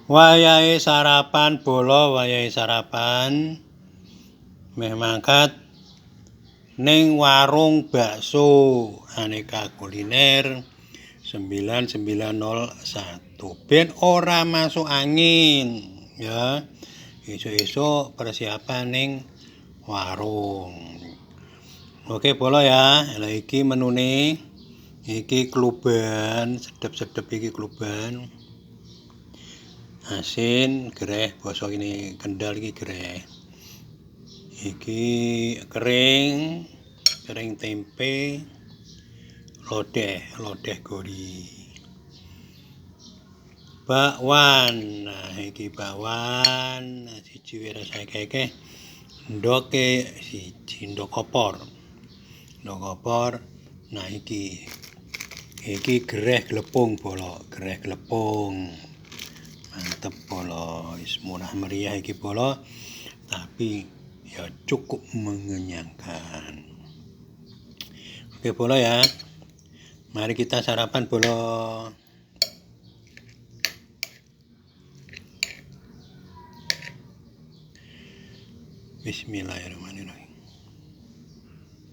Wayahe sarapan bolo, wayahe sarapan meh mangkat ning warung bakso Aneka Kuliner 9901 ben ora masuk angin ya. Esuk-esuk persiapan ning warung. Oke bolo ya. Lah iki menune. Iki kluban, sedep-sedep iki kluban. Asin, gereh, basa ini Kendal iki gereh. Iki kering tempe, lodeh gori. Bakwan, nah iki bakwan, siji wis akeh-akeh. Ndoke siji ndok opor. Nah iki gereh glepung bolo, gereh glepung. Mantep bolo, wis murah meriah iki bolo, tapi ya cukup mengenyangkan. Oke bolo ya. Mari kita sarapan bolo. Bismillahirrahmanirrahim.